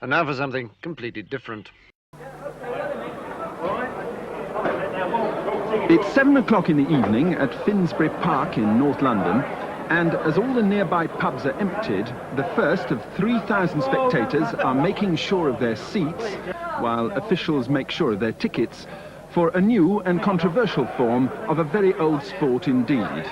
And now for something completely different. It's 7 o'clock in the evening at Finsbury Park in North London, and as all the nearby pubs are emptied, the first of 3,000 spectators are making sure of their seats, while officials make sure of their tickets, for a new and controversial form of a very old sport indeed.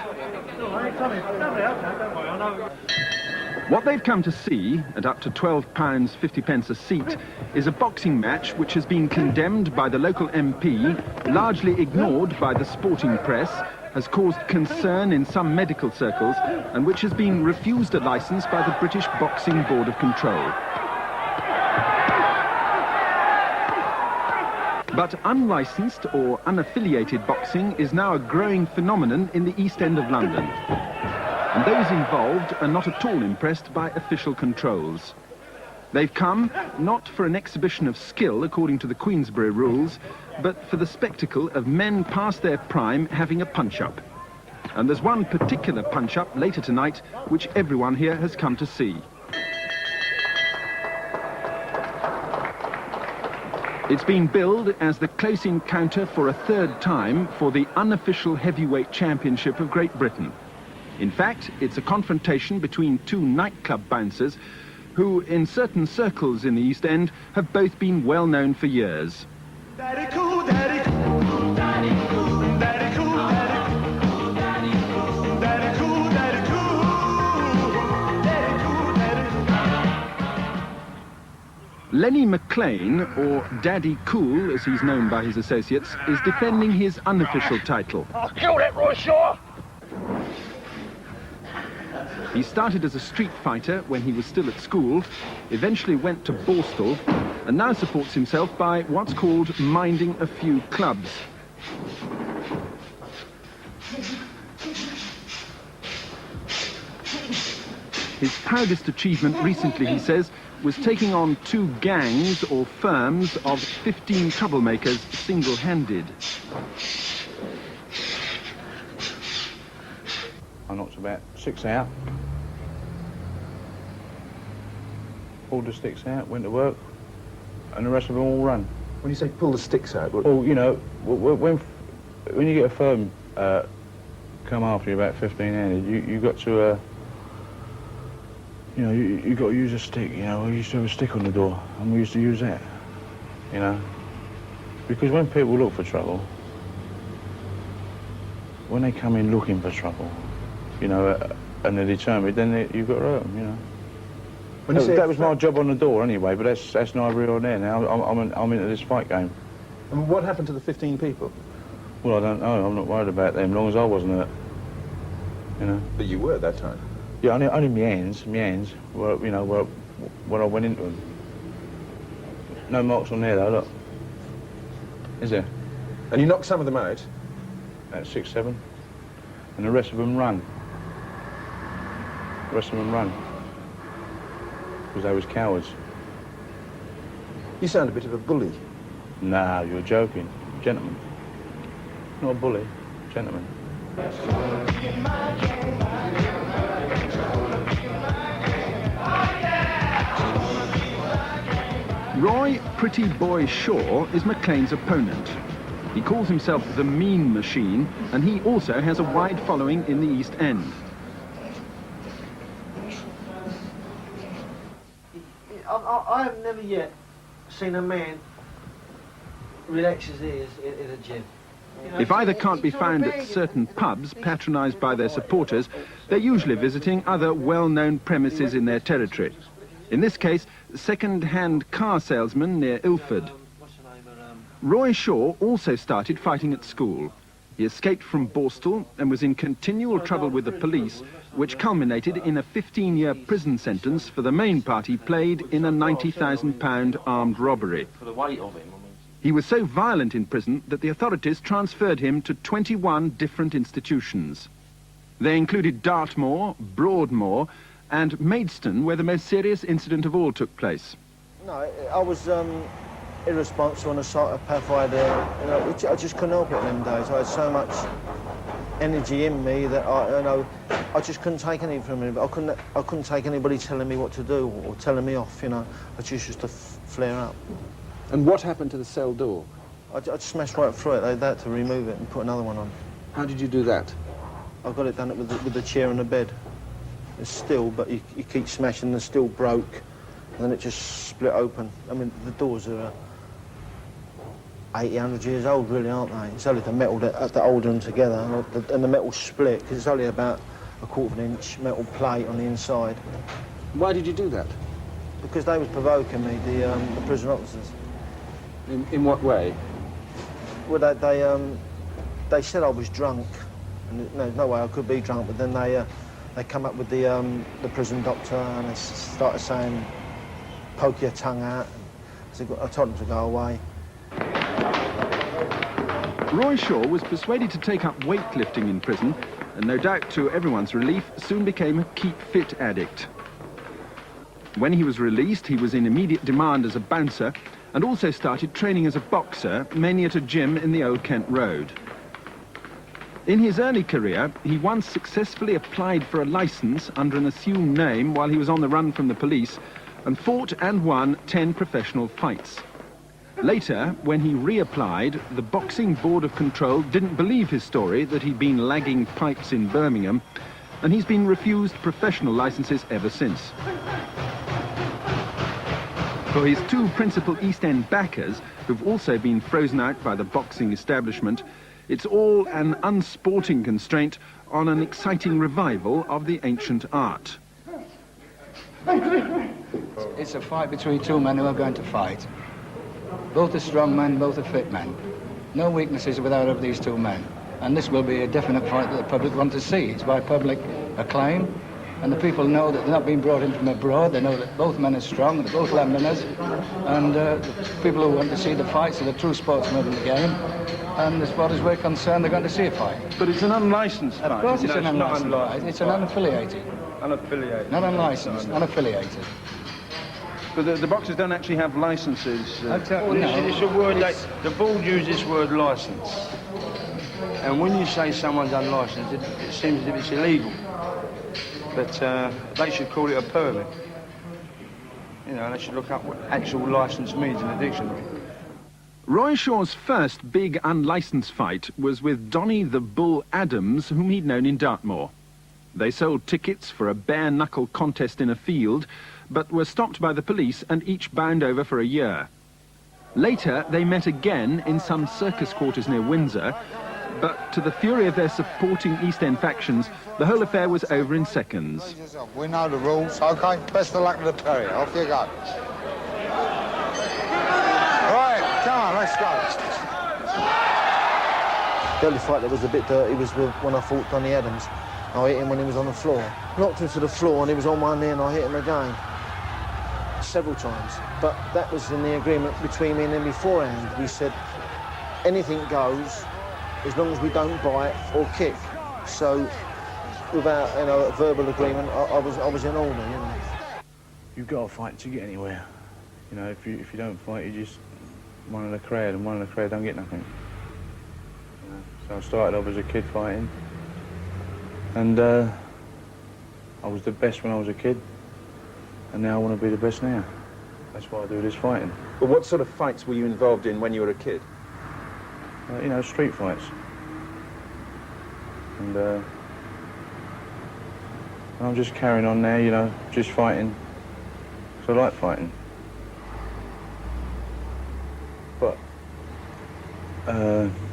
What they've come to see, at up to £12.50 a seat, is a boxing match which has been condemned by the local MP, largely ignored by the sporting press, has caused concern in some medical circles, and which has been refused a licence by the British Boxing Board of Control. But unlicensed or unaffiliated boxing is now a growing phenomenon in the East End of London. And those involved are not at all impressed by official controls. They've come not for an exhibition of skill according to the Queensberry rules, but for the spectacle of men past their prime having a punch-up. And there's one particular punch-up later tonight which everyone here has come to see. It's been billed as the close encounter for a third time for the unofficial heavyweight championship of Great Britain. In fact, it's a confrontation between two nightclub bouncers who, in certain circles in the East End, have both been well known for years. Daddy cool, daddy cool, daddy cool, daddy cool, daddy cool, daddy cool, daddy cool, daddy cool, daddy cool. Lenny Mclean, or Daddy Cool as he's known by his associates, is defending his unofficial title. I'll kill that Roy Shaw. He started as a street fighter when he was still at school, eventually went to Borstal, and now supports himself by what's called minding a few clubs. His proudest achievement recently, he says, was taking on 2 gangs or firms of 15 troublemakers single-handed. I knocked about 6 out. Pulled the sticks out, went to work, and the rest of them all run. When you say pull the sticks out, what... Well, you know, when you get a firm come after you about 15-handed, you got to, you know, you got to use a stick. You know, we used to have a stick on the door, and we used to use that. You know, because when people look for trouble, when they come in looking for trouble, you know, and they're determined, then you've got to hurt them, you know. That was my job on the door anyway, but that's neither here nor there now. I'm into this fight game. And what happened to the 15 people? Well, I don't know. I'm not worried about them, as long as I wasn't hurt. You know. But you were at that time? Yeah, only my hands, where, you know, where I went into them. No marks on there, though, look. Is there? And you knocked some of them out? About 6, 7. And the rest of them run. The rest of them run. Because they was cowards. You sound a bit of a bully. Nah, you're joking. Gentleman. Not a bully. Gentleman. Roy Pretty Boy Shaw is Mclean's opponent. He calls himself the Mean Machine, and he also has a wide following in the East End. I have never yet seen a man relax his ears in a gym. You know, If either can't be found at certain pubs patronised by their supporters, they're usually visiting other well-known premises in their territory. In this case, second-hand car salesman near Ilford. Roy Shaw also started fighting at school. He escaped from Borstal and was in continual trouble with the police, which culminated in a 15-year prison sentence for the main part he played in a £90,000 armed robbery. For the weight of him. He was so violent in prison that the authorities transferred him to 21 different institutions. They included Dartmoor, Broadmoor, and Maidstone, where the most serious incident of all took place. No, I was irresponsible and a psychopath. I just couldn't help it in them days. I had so much energy in me that I just couldn't take anything from him. I couldn't take anybody telling me what to do or telling me off. I just used to flare up. And what happened to the cell door? I smashed right through it. They had to remove it and put another one on. How did you do that? I got it done with the chair and the bed. It's steel, but you keep smashing, the steel broke, and then it just split open. I mean, the doors are 80, 100 years old, really, aren't they? It's only the metal that hold them together, and the metal split, because it's only about a 1/4 inch metal plate on the inside. Why did you do that? Because they was provoking me, the prison officers. In what way? Well, they said I was drunk, and there's no way I could be drunk, but then they come up with the prison doctor, and they started saying, poke your tongue out. So I told them to go away. Roy Shaw was persuaded to take up weightlifting in prison, and no doubt to everyone's relief, soon became a keep fit addict. When he was released, he was in immediate demand as a bouncer, and also started training as a boxer, mainly at a gym in the Old Kent Road. In his early career, he once successfully applied for a licence under an assumed name while he was on the run from the police, and fought and won 10 professional fights. Later, when he reapplied, the Boxing Board of Control didn't believe his story that he'd been lagging pipes in Birmingham, and he's been refused professional licences ever since. For his 2 principal East End backers, who've also been frozen out by the boxing establishment, it's all an unsporting constraint on an exciting revival of the ancient art. It's a fight between 2 men who are going to fight. Both are strong men, both are fit men. No weaknesses without of these 2 men. And this will be a definite fight that the public want to see. It's by public acclaim. And the people know that they're not being brought in from abroad. They know that both men are strong, they're both Londoners. And the people who want to see the fights are the true sportsmen of the game. And as far as we're concerned, they're going to see a fight. But it's an unlicensed fight. Of course it's an unlicensed fight. It's an unaffiliated. Unaffiliated. Not unlicensed, unaffiliated. But the boxers don't actually have licences. It's a word the board uses this word licence. And when you say someone's unlicensed, it seems as if it's illegal. But they should call it a permit. They should look up what actual licence means in the dictionary. Roy Shaw's first big unlicensed fight was with Donny the Bull Adams, whom he'd known in Dartmoor. They sold tickets for a bare-knuckle contest in a field, but were stopped by the police and each bound over for a year. Later, they met again in some circus quarters near Windsor, but to the fury of their supporting East End factions, the whole affair was over in seconds. We know the rules, OK? Best of luck to the terrier. Off you go. Right, come on, let's go. The only fight that was a bit dirty was when I fought Donny Adams. I hit him when he was on the floor. Knocked him to the floor and he was on one knee and I hit him again. Several times. But that was in the agreement between me and him beforehand. We said, anything goes as long as we don't bite or kick. So without a verbal agreement, I was in order. You've got to fight to get anywhere. If you don't fight, you're just one of the crowd, and one of the crowd don't get nothing. So I started off as a kid fighting, and I was the best when I was a kid, and now I want to be the best now. That's why I do this fighting. But what sort of fights were you involved in when you were a kid? Street fights. And I'm just carrying on now, just fighting. So I like fighting. But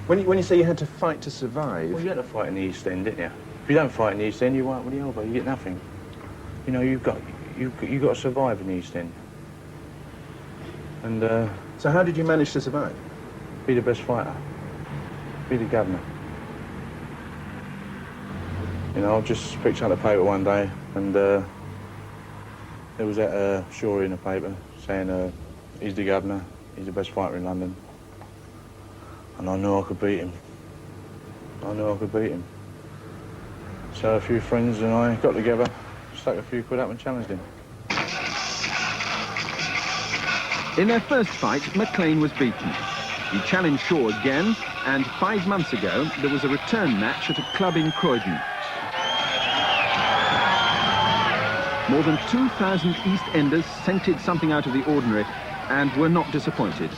when you say you had to fight to survive... Well, you had to fight in the East End, didn't you? If you don't fight in the East End, you wipe with the elbow, you get nothing. You've got to survive in the East End. And So how did you manage to survive? Be the best fighter. Be the Gov'Nor. I just picked up the paper one day and there was that story in the paper saying he's the Gov'Nor, he's the best fighter in London. And I knew I could beat him. So a few friends and I got together, stuck a few quid up and challenged him. In their first fight, Mclean was beaten. He challenged Shaw again, and 5 months ago, there was a return match at a club in Croydon. More than 2,000 East Enders scented something out of the ordinary and were not disappointed.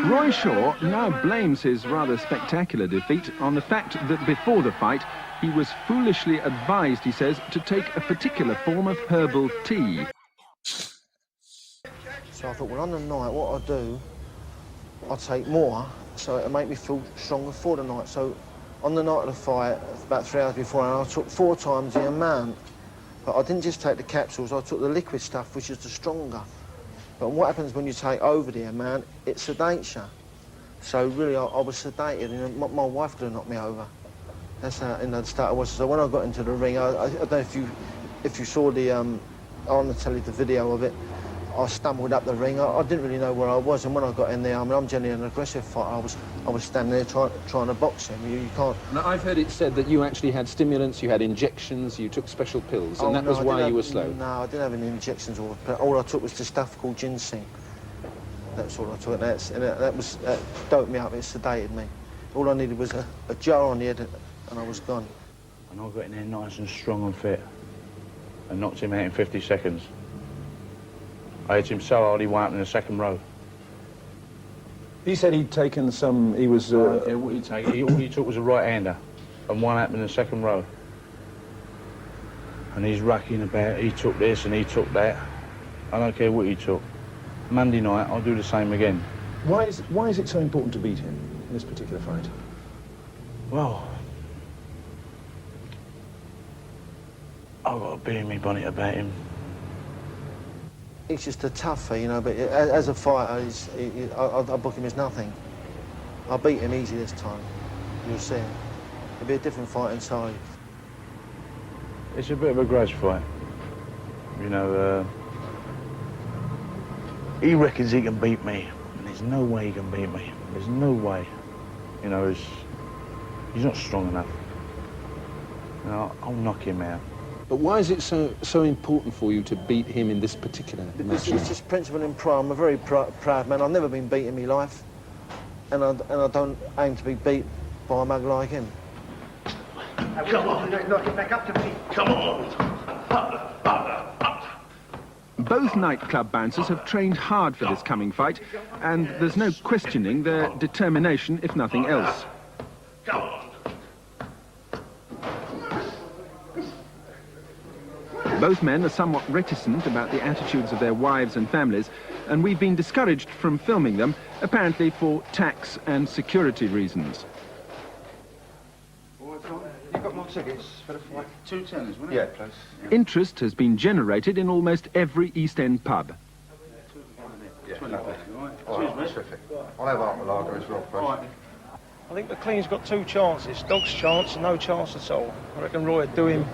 Roy Shaw now blames his rather spectacular defeat on the fact that before the fight he was foolishly advised, he says, to take a particular form of herbal tea. So I thought, well, on the night, what I'll do, I'll take more, so it'll make me feel stronger for the night. So on the night of the fight, about 3 hours before, I took 4 times the amount. But I didn't just take the capsules, I took the liquid stuff, which is the stronger. But what happens when you take over the amount, it sedates you. So really, I was sedated, and my wife could have knocked me over. That's how, the start I was. So when I got into the ring, I don't know if you saw the, on the telly, the video of it, I stumbled up the ring. I didn't really know where I was, and when I got in there, I mean, I'm generally an aggressive fighter. I was standing there trying to box him. You can't. Now, I've heard it said that you actually had stimulants, you had injections, you took special pills, and that was why you were slow. No, I didn't have any injections, all I took was the stuff called ginseng. That's all I took, and that doped me up, it sedated me. All I needed was a jar on the head, and I was gone. And I got in there nice and strong and fit, and knocked him out in 50 seconds. I hit him so hard he went up in the second row. He said he'd taken some, he was... Yeah, what he'd take, all he took was a right-hander, and one up in the second row. And he's racking about, he took this and he took that. I don't care what he took. Monday night, I'll do the same again. Why is it so important to beat him in this particular fight? Well, I've got a bee in me bonnet about him. He's just a tougher, you know, but as a fighter, I book him as nothing. I'll beat him easy this time. You'll see. It'll be a different fight inside. It's a bit of a grudge fight. You know, he reckons he can beat me, and there's no way he can beat me. There's no way. You know, he's not strong enough. You know, I'll knock him out. But why is it so important for you to beat him in this particular match? It's just principle and pride. I'm a very proud man. I've never been beat in my life, and I don't aim to be beat by a mug like him. Come on, knock it back up to me. Come on. Both nightclub bouncers have trained hard for this coming fight, and there's no questioning their determination, if nothing else. Come on. Both men are somewhat reticent about the attitudes of their wives and families, and we've been discouraged from filming them, apparently for tax and security reasons. You got more tickets for the fight? 2 tenors, wasn't it? Yeah, please. Interest has been generated in almost every East End pub. Yeah, lovely. All right, terrific. I'll have half a lager as well, please. I think Mclean's got 2 chances. Dog's chance and no chance at all. I reckon Roy would do him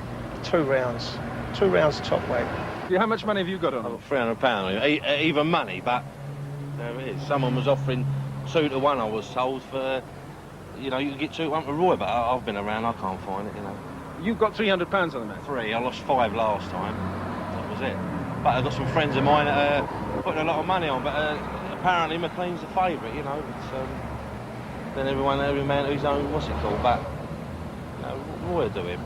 2 rounds. 2 rounds top weight. Yeah, how much money have you got on? I've got £300, even money, but there it is. Someone was offering 2 to 1, I was told, for, you know, you can get 2 to 1 for Roy, but I've been around, I can't find it, you know. You've got £300 on the match? 3, I lost 5 last time, that was it. But I've got some friends of mine that are putting a lot of money on, but apparently Mclean's the favourite, you know. It's, then every man who's own, what's it called, but, you know, Roy will do him.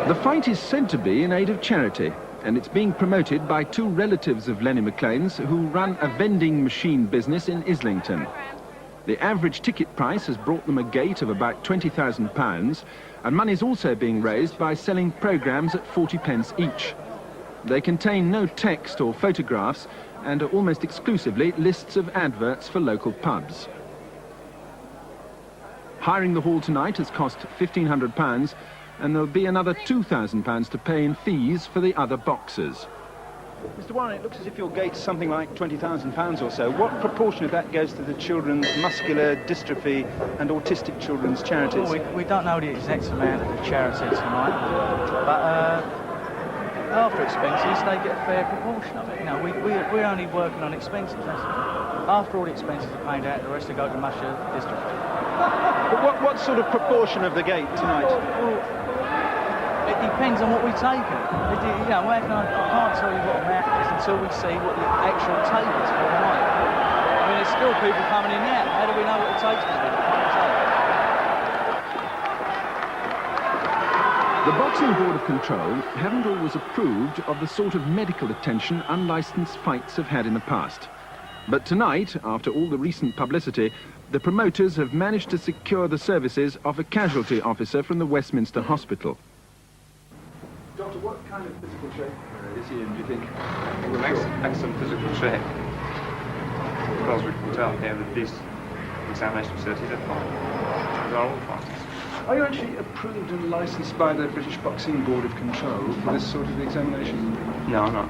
The fight is said to be in aid of charity, and it's being promoted by 2 relatives of Lenny Mclean's who run a vending machine business in Islington. The average ticket price has brought them a gate of about £20,000, and money's also being raised by selling programmes at 40p each. They contain no text or photographs and are almost exclusively lists of adverts for local pubs. Hiring the hall tonight has cost £1,500, and there'll be another £2,000 to pay in fees for the other boxers. Mr. Warren, it looks as if your gate's something like £20,000 or so. What proportion of that goes to the children's muscular dystrophy and autistic children's charities? Well, we don't know the exact amount of the charity tonight, but after expenses, they get a fair proportion of it. You know, we're only working on expenses, that's it. After all the expenses are paid out, the rest will go to muscular dystrophy. But what sort of proportion of the gate tonight? Well, it depends on what we take it. You know, I can't tell you what amount it is until we see what the actual take is for the night. I mean, there's still people coming in now. How do we know what it takes us? The Boxing Board of Control haven't always approved of the sort of medical attention unlicensed fights have had in the past. But tonight, after all the recent publicity, the promoters have managed to secure the services of a casualty officer from the Westminster Hospital. Doctor, what kind of physical shape is he in, do you think? Excellent physical shape. As far as we can tell here with these examination facilities, they're fine. They're all fine. Are you actually approved and licensed by the British Boxing Board of Control for this sort of examination? No, I'm not.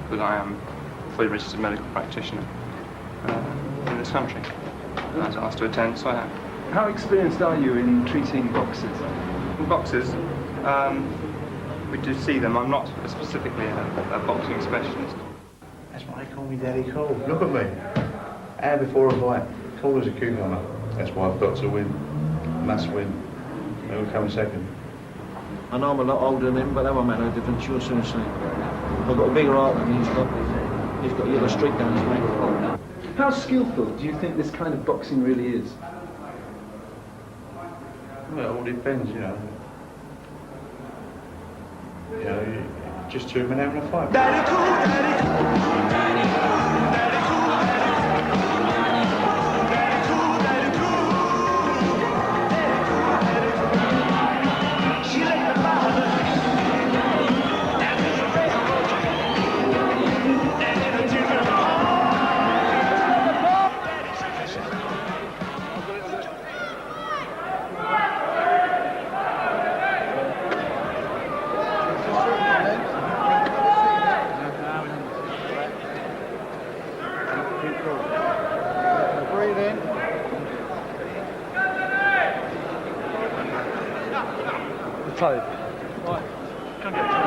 But I am a fully registered medical practitioner in this country. And I was asked to attend, so I am. How experienced are you in treating boxers? Boxers, we do see them. I'm not specifically a boxing specialist. That's why they call me Daddy Cool. Look at me. Hour before a fight, cool as a cucumber. That's why I've got to win. Must win. They will come second. I know I'm a lot older than him, but that won't make no difference. You'll soon see. I've got a bigger heart than he's got. He's got a yellow streak down his neck. How skillful do you think this kind of boxing really is? Well, it all depends, you know. You know, just two men having a fight. Daddy cool, daddy cool, daddy cool, daddy cool, daddy cool, daddy cool. She like the father.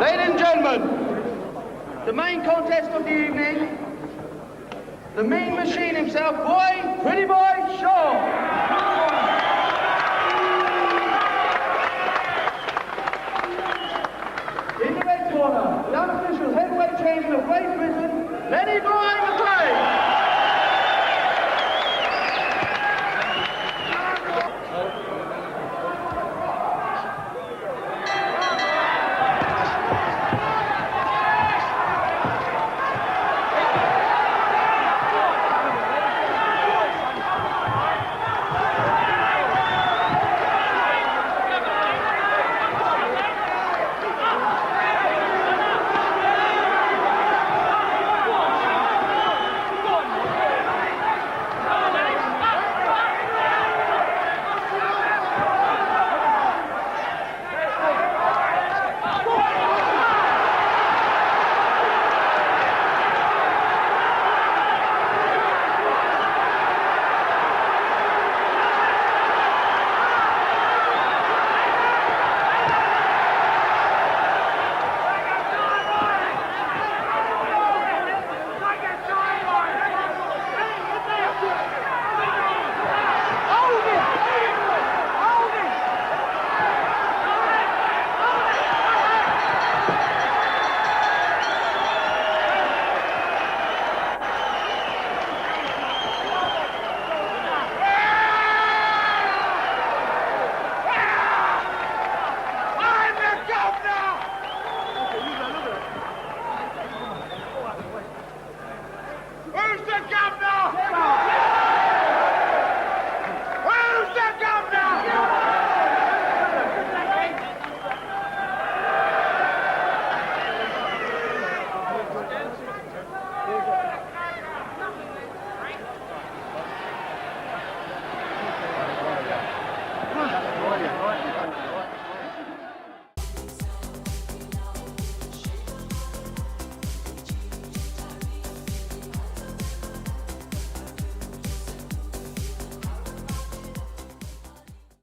Ladies and gentlemen, the main contest of the evening, the mean machine himself, boy, pretty boy, Shaw. In the red corner, the unofficial heavyweight champion of Great Britain, Lenny boy,